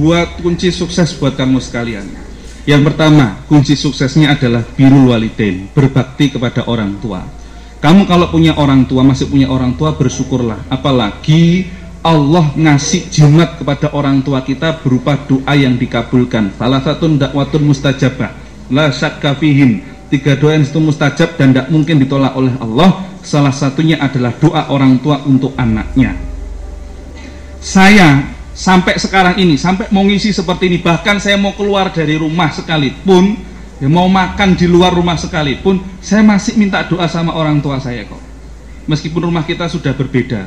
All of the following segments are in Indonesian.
2 kunci sukses buat kamu sekalian. Yang pertama, kunci suksesnya adalah birrul walidain, berbakti kepada orang tua. Kamu kalau punya orang tua, masih punya orang tua, bersyukurlah. Apalagi Allah ngasih jimat kepada orang tua kita berupa doa yang dikabulkan. Salah satu dakwatun mustajabah, la syakka fihim. 3 doa yang itu mustajab dan tidak mungkin ditolak oleh Allah. Salah satunya adalah doa orang tua untuk anaknya. Saya sampai sekarang ini, sampai mau ngisi seperti ini, bahkan saya mau keluar dari rumah sekalipun, ya mau makan di luar rumah sekalipun, saya masih minta doa sama orang tua saya kok. Meskipun rumah kita sudah berbeda.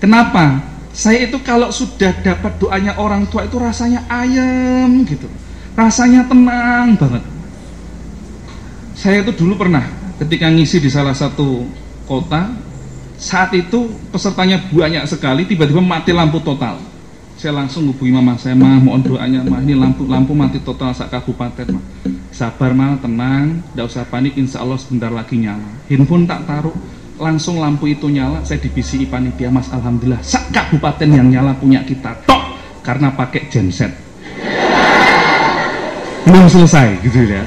Kenapa? Saya itu kalau sudah dapat doanya orang tua itu rasanya ayem gitu, rasanya tenang banget. Saya itu dulu pernah ketika ngisi di salah satu kota, saat itu pesertanya banyak sekali, tiba-tiba mati lampu total. Saya langsung hubungi mama saya, "Mah, mohon doanya, mah, ini lampu mati total sak kabupaten, mah." "Sabar, mah, tenang, tidak usah panik, insya Allah sebentar lagi nyala." Handphone tak taruh, langsung lampu itu nyala. Saya dibisi panitia, "Mas, alhamdulillah sak kabupaten yang nyala punya kita tok karena pakai genset." Belum selesai gitu ya.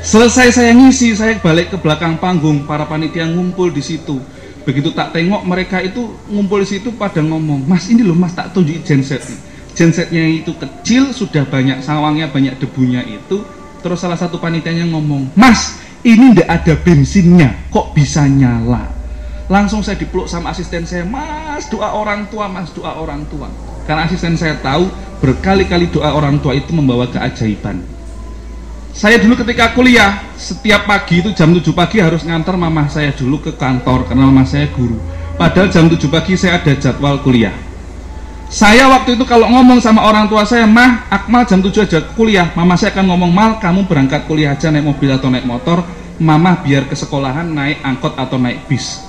Selesai saya ngisi, saya balik ke belakang panggung, para panitia ngumpul di situ. Begitu tak tengok, mereka itu ngumpul di situ pada ngomong, "Mas, ini loh Mas, tak tunjukin gensetnya." Gensetnya itu kecil, sudah banyak sawangnya, banyak debunya itu. Terus salah satu panitianya ngomong, "Mas, ini ndak ada bensinnya, kok bisa nyala?" Langsung saya dipeluk sama asisten saya, "Mas, doa orang tua, Mas, doa orang tua." Karena asisten saya tahu berkali-kali doa orang tua itu membawa keajaiban. Saya dulu ketika kuliah, setiap pagi itu jam 7 pagi harus ngantar mama saya dulu ke kantor karena mama saya guru. Padahal jam 7 pagi saya ada jadwal kuliah. Saya waktu itu kalau ngomong sama orang tua saya, "Mah, Akmal jam 7 aja kuliah." Mama saya akan ngomong, "Mal, kamu berangkat kuliah aja naik mobil atau naik motor, mama biar ke sekolahan naik angkot atau naik bis."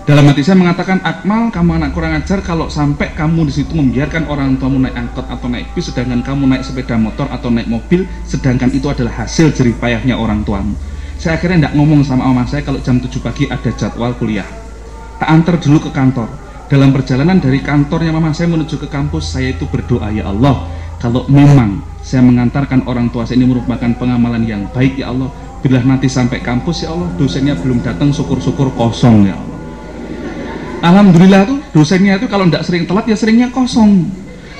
Dalam hati saya mengatakan, "Akmal, kamu anak kurang ajar kalau sampai kamu di situ membiarkan orang tuamu naik angkot atau naik bis, sedangkan kamu naik sepeda motor atau naik mobil, sedangkan itu adalah hasil jerih payahnya orang tuamu." Saya akhirnya tidak ngomong sama mama saya kalau jam 7 pagi ada jadwal kuliah. Tak antar dulu ke kantor. Dalam perjalanan dari kantornya mama saya menuju ke kampus, saya itu berdoa, "Ya Allah, kalau memang saya mengantarkan orang tua saya ini merupakan pengamalan yang baik, ya Allah, bila nanti sampai kampus, ya Allah, dosennya belum datang, syukur-syukur kosong, ya Allah." Alhamdulillah tuh dosennya itu kalau tidak sering telat ya seringnya kosong.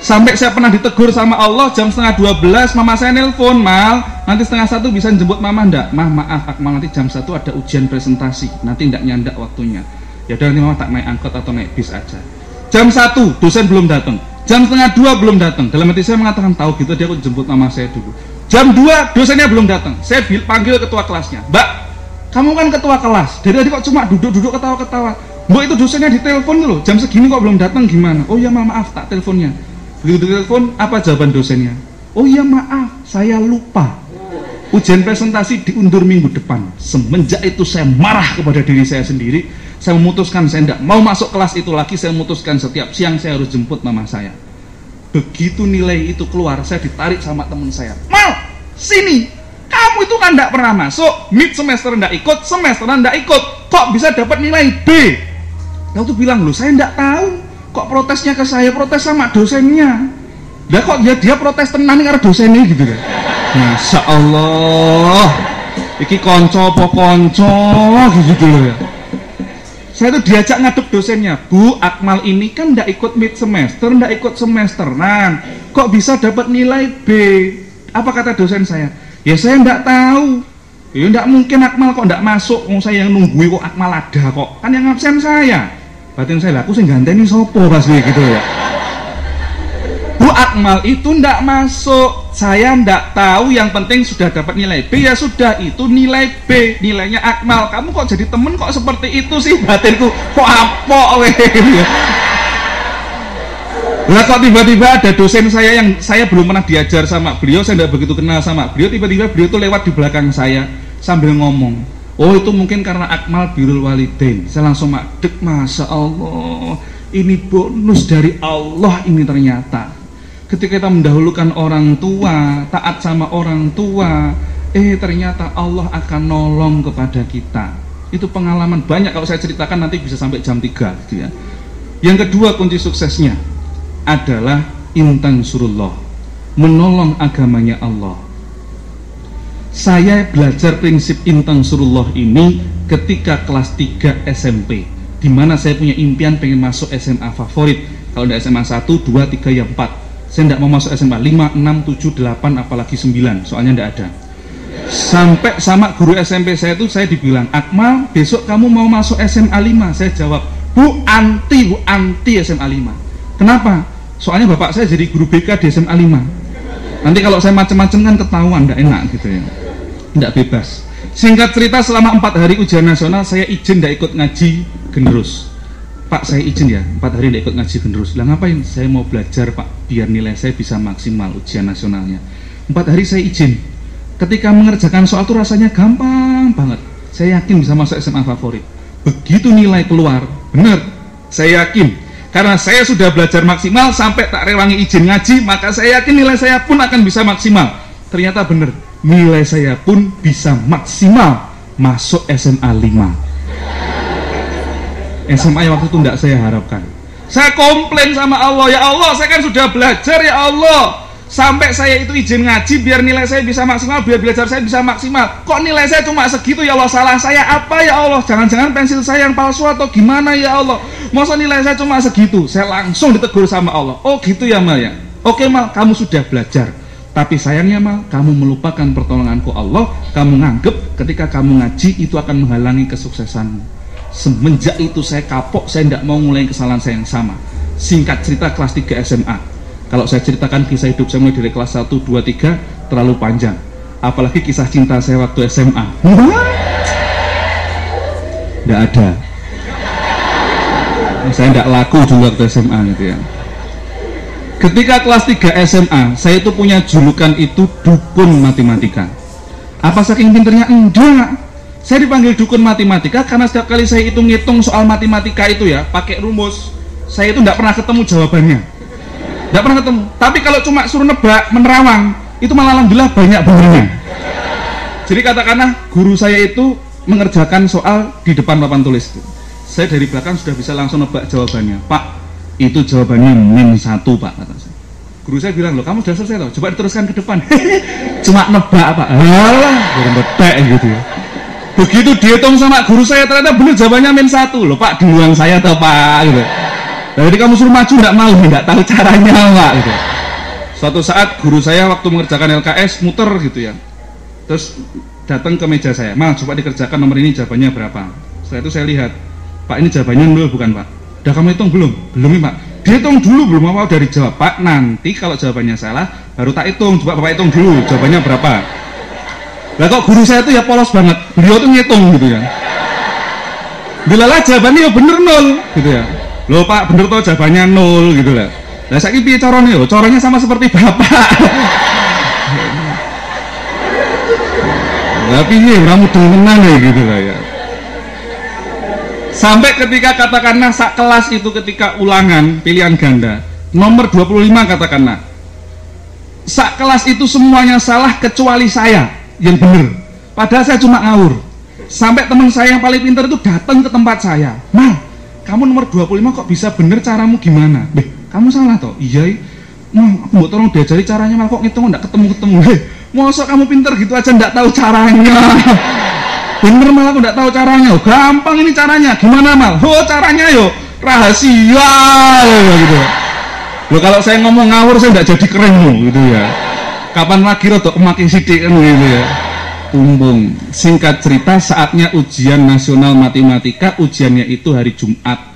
Sampai saya pernah ditegur sama Allah jam setengah 12, mama saya nelpon, "Mal, nanti setengah 1 bisa jemput mama ndak?" "Mah, maaf Akmal, nanti jam 1 ada ujian presentasi, nanti ndak nyandak waktunya." "Ya udah, nanti mama tak naik angkot atau naik bis aja." Jam 1 dosen belum datang, jam setengah 2 belum datang. Dalam hati saya mengatakan, tahu gitu dia aku jemput mama saya dulu. Jam 2 dosennya belum datang. Saya panggil ketua kelasnya, "Mbak, kamu kan ketua kelas, dari tadi kok cuma duduk-duduk ketawa-ketawa. Mbak, itu dosennya ditelepon loh, jam segini kok belum datang, gimana?" "Oh ya maaf, tak teleponnya." Begitu ditelepon, apa jawaban dosennya? "Oh ya maaf, saya lupa, ujian presentasi diundur minggu depan." Semenjak itu saya marah kepada diri saya sendiri. Saya memutuskan saya tidak mau masuk kelas itu lagi. Saya memutuskan setiap siang saya harus jemput mama saya. Begitu nilai itu keluar, saya ditarik sama teman saya, "Mal, sini, kamu itu kan tidak pernah masuk, mid semester tidak ikut, semesteran tidak ikut, kok bisa dapat nilai B?" Lalu tuh bilang, "Loh, saya tidak tahu, kok protesnya ke saya, protes sama dosennya." Lah kok dia protes tenan karena dosennya gitu kan. Masya Allah, iki konco apa konco gitu loh ya. Saya tuh diajak ngadep dosennya, "Bu, Akmal ini kan tidak ikut mid semester, tidak ikut semesteran, kok bisa dapat nilai B?" Apa kata dosen saya? "Ya saya tidak tahu. Ya tidak mungkin Akmal kok tidak masuk, saya yang nungguin kok Akmal ada kok, kan yang absen saya." Batin saya, "Aku sih ganteni sopo pas gitu ya." "Bu, Akmal itu ndak masuk, saya ndak tahu, yang penting sudah dapat nilai B, ya sudah, itu nilai B, nilainya Akmal. Kamu kok jadi temen kok seperti itu sih?" Batinku, kok apok weh. Lah kok tiba-tiba ada dosen saya yang saya belum pernah diajar sama beliau, saya tidak begitu kenal sama beliau, tiba-tiba beliau tuh lewat di belakang saya sambil ngomong, "Oh, itu mungkin karena Akmal birrul walidain." Saya langsung madeg, Masya Allah, ini bonus dari Allah ini ternyata. Ketika kita mendahulukan orang tua, taat sama orang tua, ternyata Allah akan nolong kepada kita. Itu pengalaman banyak, kalau saya ceritakan nanti bisa sampai jam 3 gitu ya. Yang kedua kunci suksesnya adalah intansurullah. menolong agamanya Allah. Saya belajar prinsip intang surullah ini ketika kelas 3 SMP, di mana saya punya impian pengen masuk SMA favorit. Kalau ada SMA 1, 2, 3, ya 4. Saya tidak mau masuk SMA 5, 6, 7, 8, apalagi 9, soalnya tidak ada. Sampai sama guru SMP saya itu, saya dibilang, Akmal, besok kamu mau masuk SMA 5. Saya jawab, Bu anti SMA 5. Kenapa? Soalnya bapak saya jadi guru BK di SMA 5. Nanti kalau saya macam-macam kan ketahuan, tidak enak gitu ya, tidak bebas. Singkat cerita, selama 4 hari ujian nasional saya izin tidak ikut ngaji generus. Pak, saya izin ya 4 hari tidak ikut ngaji generus. Lah ngapain? Saya mau belajar Pak, biar nilai saya bisa maksimal ujian nasionalnya. 4 hari saya izin. Ketika mengerjakan soal itu rasanya gampang banget. Saya yakin bisa masuk SMA favorit. Begitu nilai keluar, benar, saya yakin. Karena saya sudah belajar maksimal sampai tak rewangi izin ngaji, maka saya yakin nilai saya pun akan bisa maksimal. Ternyata benar, nilai saya pun bisa maksimal masuk SMA 5. SMA yang waktu itu tidak saya harapkan. Saya komplain sama Allah, ya Allah, saya kan sudah belajar ya Allah, sampai saya itu izin ngaji biar nilai saya bisa maksimal, biar belajar saya bisa maksimal. Kok nilai saya cuma segitu ya Allah? Salah saya apa ya Allah? Jangan-jangan pensil saya yang palsu atau gimana ya Allah? Masa nilai saya cuma segitu? Saya langsung ditegur sama Allah. Oh gitu ya Mal ya? Oke Mal, kamu sudah belajar, tapi sayangnya Mal, kamu melupakan pertolonganku Allah. Kamu nganggep ketika kamu ngaji itu akan menghalangi kesuksesanmu. Semenjak itu saya kapok, saya tidak mau ngulangin kesalahan saya yang sama. Singkat cerita, kelas 3 SMA. Kalau saya ceritakan kisah hidup saya mulai dari kelas 1, 2, 3 terlalu panjang. Apalagi kisah cinta saya waktu SMA. Tidak ada. Saya tidak laku dulu waktu SMA gitu ya. Ketika kelas 3 SMA, saya itu punya julukan itu dukun matematika. Apa saking pinternya? Enggak. Saya dipanggil dukun matematika karena setiap kali saya hitung-hitung soal matematika itu ya, pakai rumus, saya itu tidak pernah ketemu jawabannya. Tidak pernah ketemu. Tapi kalau cuma suruh nebak, menerawang, itu malah alhamdulillah banyak benernya. Jadi katakanlah guru saya itu mengerjakan soal di depan papan tulis. Saya dari belakang sudah bisa langsung nebak jawabannya. Pak, itu jawabannya -1 Pak, kata saya. Guru saya bilang, loh kamu sudah selesai loh, coba diteruskan ke depan. Cuma nebak Pak. Alah, bedek gitu ya. Begitu dihitung sama guru saya, ternyata benar jawabannya -1. Loh Pak, duluan saya atau Pak gitu. Jadi kamu suruh maju tidak mau, tidak tahu caranya Pak gitu. Suatu saat guru saya waktu mengerjakan LKS muter gitu ya, terus datang ke meja saya, Mal coba dikerjakan nomor ini jawabannya berapa. Setelah itu saya lihat, Pak ini jawabannya 0 bukan Pak? Udah kamu hitung belum? Belum ya Pak. Dihitung dulu, belum mau dari jawab. Pak nanti kalau jawabannya salah baru tak hitung, coba Bapak hitung dulu jawabannya berapa. Lah kok guru saya itu ya polos banget, beliau tuh ngitung gitu ya. Dilalah jawabannya ya bener 0 gitu ya. Loh Pak bener toh jawabannya 0 gitu lah. Lah saiki piye carane yo? Caranya sama seperti Bapak. Lah piye ora mudeng tenan ya gitu lah ya. Sampai ketika katakanlah sak kelas itu ketika ulangan pilihan ganda nomor 25 katakanlah. Sak kelas itu semuanya salah kecuali saya yang benar. Padahal saya cuma ngawur. Sampai teman saya yang paling pintar itu datang ke tempat saya. Mal, kamu nomor 25 kok bisa bener caramu gimana? Kamu salah toh? Iya. Mau aku mau tolong diajari caranya, Mal kok ngitung enggak ketemu-ketemu. Masa kamu pintar gitu aja enggak tahu caranya? Bener Mal aku enggak tahu caranya. Oh, gampang ini caranya. Gimana Mal? Oh, caranya yo rahasia gitu. Loh kalau saya ngomong ngawur saya enggak jadi keren gitu ya. Kapan lagi rotok makin sidik kan gitu ya. Umbung. Singkat cerita, saatnya ujian nasional matematika, ujiannya itu hari Jumat.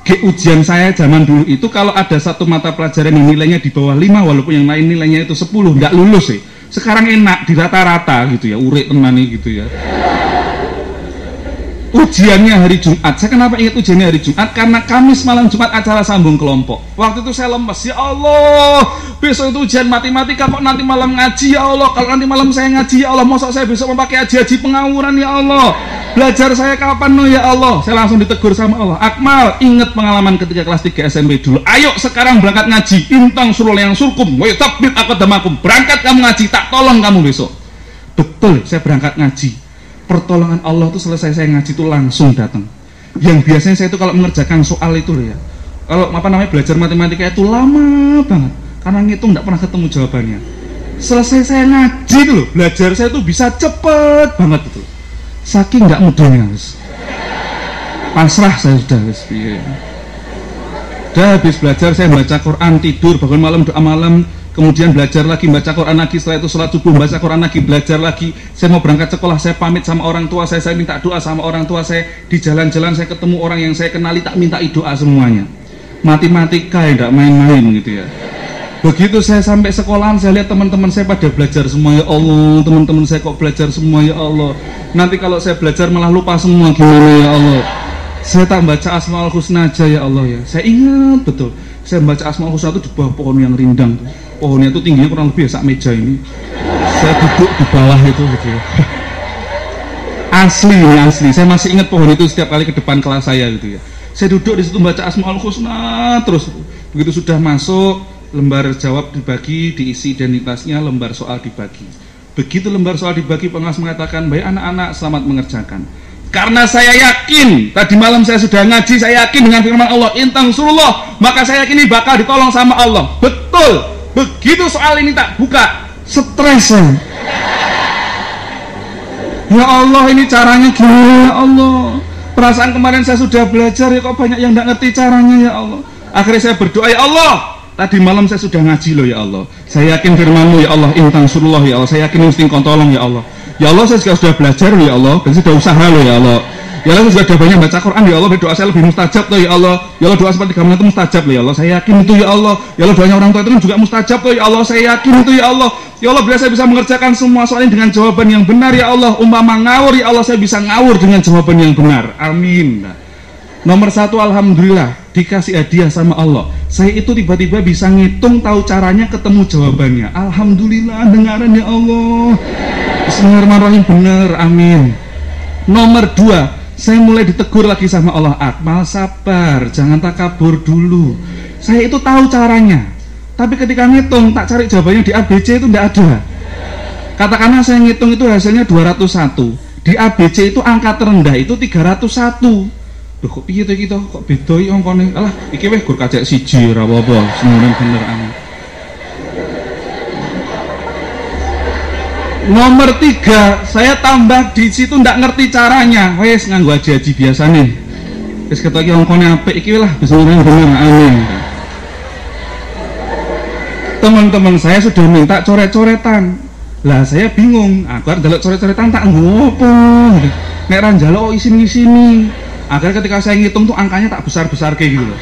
Ujian saya zaman dulu itu kalau ada satu mata pelajaran yang nilainya di bawah 5 walaupun yang lain nilainya itu 10 nggak lulus sih. Sekarang enak di rata-rata gitu ya, urek tenani gitu ya. Ujiannya hari Jumat. Saya kenapa ingat ujiannya hari Jumat? Karena Kamis malam Jumat acara sambung kelompok. Waktu itu saya lemes, ya Allah, besok itu ujian matematika kok nanti malam ngaji ya Allah. Kalau nanti malam saya ngaji ya Allah, masa saya besok memakai haji-haji pengawuran ya Allah. Belajar saya kapan no ya Allah. Saya langsung ditegur sama Allah. Akmal, ingat pengalaman ketika kelas 3 SMP dulu. Ayo sekarang berangkat ngaji. Intang surul yang surkum. Wa tabbit aqdamakum. Berangkat kamu ngaji, tak tolong kamu besok. Betul, saya berangkat ngaji. Pertolongan Allah itu selesai saya ngaji itu langsung datang. Yang biasanya saya itu kalau mengerjakan soal itu loh ya, kalau belajar matematika itu lama banget. karena ngitung tidak pernah ketemu jawabannya. Selesai saya ngaji tuh loh, belajar saya tuh bisa cepet banget gitu, saking nggak mudahnya guys. Pasrah saya sudah guys. Udah habis belajar saya baca Quran, tidur, bangun malam doa malam, kemudian belajar lagi, baca Quran lagi, setelah itu sholat subuh, baca Quran lagi, belajar lagi. Saya mau berangkat sekolah, saya pamit sama orang tua saya minta doa sama orang tua saya. Di jalan-jalan saya ketemu orang yang saya kenali, tak minta doa semuanya. Matematika ya, tidak main-main gitu ya. Begitu saya sampai sekolahan, saya lihat teman-teman saya pada belajar semua, ya Allah, teman-teman saya kok belajar semua, ya Allah. Nanti kalau saya belajar malah lupa semua, gimana ya Allah. Saya tak baca Asmaul Husna aja ya Allah ya. Saya ingat betul, saya baca Asmaul Husna itu di bawah pohon yang rindang. Pohonnya itu tingginya kurang lebih sak meja ini. Saya duduk di bawah itu gitu ya. Asli, saya masih ingat pohon itu setiap kali ke depan kelas saya gitu ya. Saya duduk di situ baca Asmaul Husna terus. Begitu sudah masuk, lembar jawab dibagi, diisi identitasnya, lembar soal dibagi. Begitu lembar soal dibagi, pengawas mengatakan, baik anak-anak, selamat mengerjakan. Karena saya yakin, tadi malam saya sudah ngaji, saya yakin dengan firman Allah, intang surullah, maka saya yakin ini bakal ditolong sama Allah. Betul, begitu soal ini tak buka, stres saya. Ya Allah, ini caranya gimana ya Allah. Perasaan kemarin saya sudah belajar, ya kok banyak yang tidak ngerti caranya ya Allah. Akhirnya saya berdoa, ya Allah, tadi malam saya sudah ngaji loh ya Allah. Saya yakin firman-Mu ya Allah, intang surullah ya Allah. Saya yakin mesti Kau tolong ya Allah. Ya Allah, saya sudah belajar loh ya Allah, dan sudah usaha loh ya Allah. Ya Allah, saya sudah banyak baca Quran ya Allah, berdoa saya lebih mustajab loh ya Allah. Ya Allah, doa seperti kamu itu mustajab loh ya Allah. Saya yakin itu ya Allah. Ya Allah, doanya orang tua itu juga mustajab loh ya Allah. Saya yakin itu ya Allah. Ya Allah, bila saya bisa mengerjakan semua soal ini dengan jawaban yang benar ya Allah. Umpama ngawur ya Allah, saya bisa ngawur dengan jawaban yang benar. Amin. Nomor satu, alhamdulillah, dikasih hadiah sama Allah. Saya itu tiba-tiba bisa ngitung, tahu caranya, ketemu jawabannya. Alhamdulillah, dengaran ya Allah. Bismillahirrahmanirrahim, benar, amin. Nomor dua, saya mulai ditegur lagi sama Allah, Akmal sabar, jangan takabur dulu. Saya itu tahu caranya, tapi ketika ngitung, tak cari jawabannya di ABC itu tidak ada. Katakanlah saya ngitung itu hasilnya 201, di ABC itu angka terendah itu 301. Duh, kok piye to iki to? Kok beda iki angkane? Alah, iki wis gur kajek siji ora apa-apa, semono bener amin. Nomor 3, saya tambah di situ ndak ngerti caranya. Wes nganggo aji-aji biasane. Wis ketok iki angkane apik iki lah, bismillah bener amin. Teman-teman saya sudah minta coret-coretan. Lah saya bingung, aku arep njaluk coret-coretan tak nggo apa? Nek ra njaluk isini-isini. Akhirnya ketika saya ngitung tuh angkanya tak besar-besar kayak gitu loh.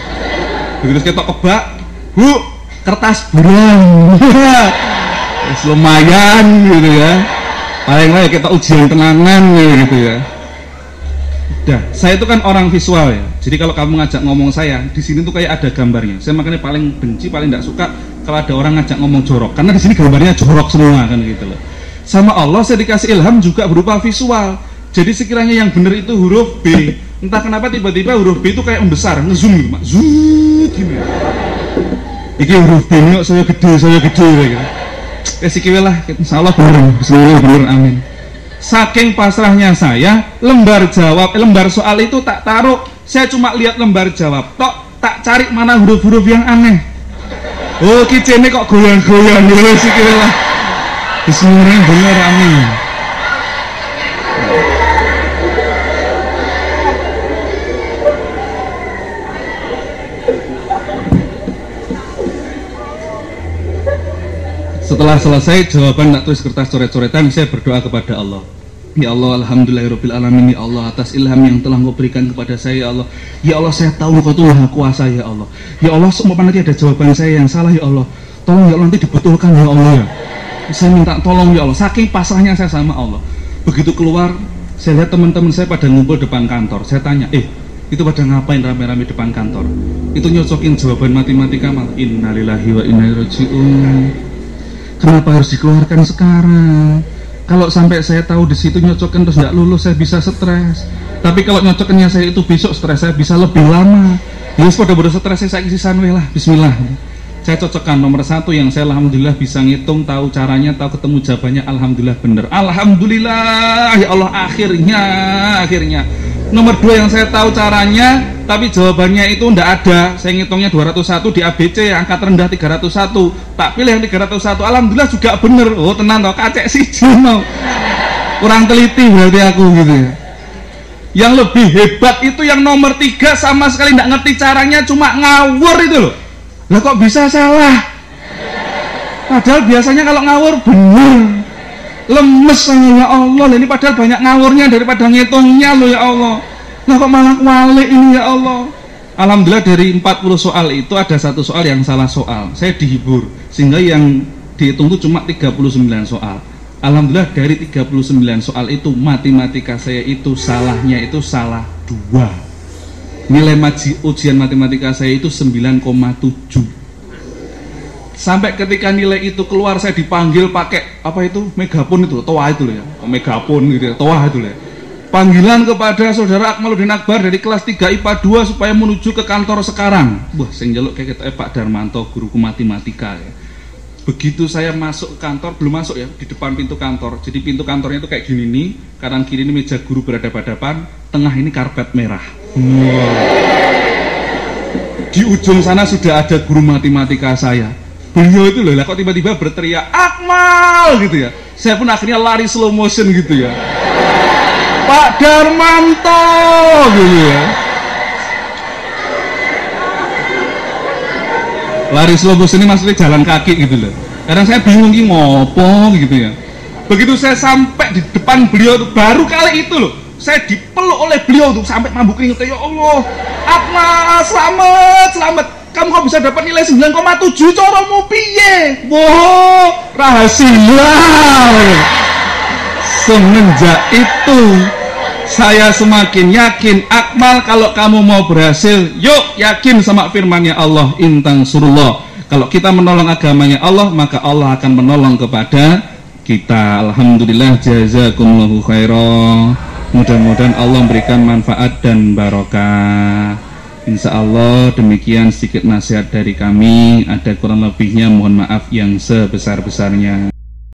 Begitu ketok kebak, Bu, kertas buram. Lumayan gitu ya. Paling lah kita ujian tenangan gitu ya. Udah, saya itu kan orang visual ya. Jadi kalau kamu ngajak ngomong saya, di sini tuh kayak ada gambarnya. Saya makanya paling benci, paling tidak suka kalau ada orang ngajak ngomong jorok. Karena di sini gambarnya jorok semua kan gitu loh. Sama Allah saya dikasih ilham juga berupa visual. Jadi sekiranya yang benar itu huruf B, entah kenapa tiba-tiba huruf B itu kayak membesar, ngezoom gitu, Mak. Zoom gini. Iki huruf B ini saya gede gitu. Sikile lah, insyaallah bener, bismillah bener amin. Saking pasrahnya saya, lembar soal itu tak taruh, saya cuma lihat lembar jawab, tak cari mana huruf-huruf yang aneh. Oh, kicene kok goyang-goyang gitu sikile lah. Bismillah bener amin. Setelah selesai jawaban tak tulis kertas coret-coretan, saya berdoa kepada Allah. Ya Allah, alhamdulillahirabbil alamin, ya Allah, atas ilham yang telah Engkau berikan kepada saya ya Allah. Ya Allah, saya tahu Engkau itu Maha Kuasa ya Allah. Ya Allah, semua nanti ada jawaban saya yang salah ya Allah. Tolong ya Allah, nanti dibetulkan ya Allah ya. Saya minta tolong ya Allah. Saking pasrahnya saya sama Allah. Begitu keluar, saya lihat teman-teman saya pada ngumpul depan kantor. Saya tanya, itu pada ngapain rame-rame depan kantor? Itu nyocokin jawaban matematika mal. Innalillahi wa inna ilaihi raji'un. Kenapa harus dikeluarkan sekarang? Kalau sampai saya tahu di situ nyocokin terus nggak lulus, saya bisa stres. Tapi kalau nyocokinnya saya itu besok, stres saya bisa lebih lama. Ya pada bodoh stres saya isi sanwe lah. Bismillah. Saya cocokkan nomor 1 yang saya alhamdulillah bisa ngitung, tahu caranya, tahu ketemu jawabannya, alhamdulillah bener. Alhamdulillah ya Allah, akhirnya Nomor 2 yang saya tahu caranya, tapi jawabannya itu ndak ada. Saya ngitungnya 201 di ABC, angka terendah 301. Tak pilih yang 301. Alhamdulillah juga bener. Oh tenang toh, kacek sih mau. Kurang teliti berarti aku gitu ya. Yang lebih hebat itu yang nomor 3 sama sekali ndak ngerti caranya, cuma ngawur itu loh. Lah kok bisa salah? Padahal biasanya kalau ngawur bener. Lemes ya Allah, ini padahal banyak ngawurnya daripada ngitungnya loh ya Allah. Nah kok malah walik ini ya Allah. Alhamdulillah dari 40 soal itu ada 1 soal yang salah soal. Saya dihibur sehingga yang dihitung itu cuma 39 soal. Alhamdulillah dari 39 soal itu matematika saya itu salahnya itu salah 2. Nilai ujian matematika saya itu 9,7. Sampai ketika nilai itu keluar saya dipanggil pakai apa itu megapon itu, toa itu loh ya, megapon gitu ya, toa itu loh ya. Panggilan kepada saudara Akmaluddin Akbar dari kelas 3 IPA 2 supaya menuju ke kantor sekarang. Wah, sing njaluk kayak kita Pak Darmanto, guruku matematika ya. Begitu saya masuk ke kantor, belum masuk ya, di depan pintu kantor. Jadi pintu kantornya itu kayak gini nih, kanan kiri ini meja guru berhadapan-hadapan, tengah ini karpet merah. Wow. Di ujung sana sudah ada guru matematika saya. Beliau itu loh, kok tiba-tiba berteriak Akmal gitu ya. Saya pun akhirnya lari slow motion gitu ya. Pak Darmanto gitu ya. Lari slow motion ini maksudnya jalan kaki gitu loh. Kadang saya bingung ini ngopo gitu ya. Begitu saya sampai di depan beliau tuh, baru kali itu loh saya dipeluk oleh beliau tuh sampai mabuk keringet. Ya Allah, Akmal selamat, selamat. Kamu kok bisa dapat nilai 9,7, coromu piye? Wow, rahasia. Semenjak itu saya semakin yakin, Akmal kalau kamu mau berhasil, yuk yakin sama firman-Nya Allah, intang surullah. Kalau kita menolong agamanya Allah, maka Allah akan menolong kepada kita. Alhamdulillah, jazakumullahu khairan. Mudah-mudahan Allah memberikan manfaat dan barokah. Insya Allah demikian sedikit nasihat dari kami. Ada kurang lebihnya mohon maaf yang sebesar-besarnya.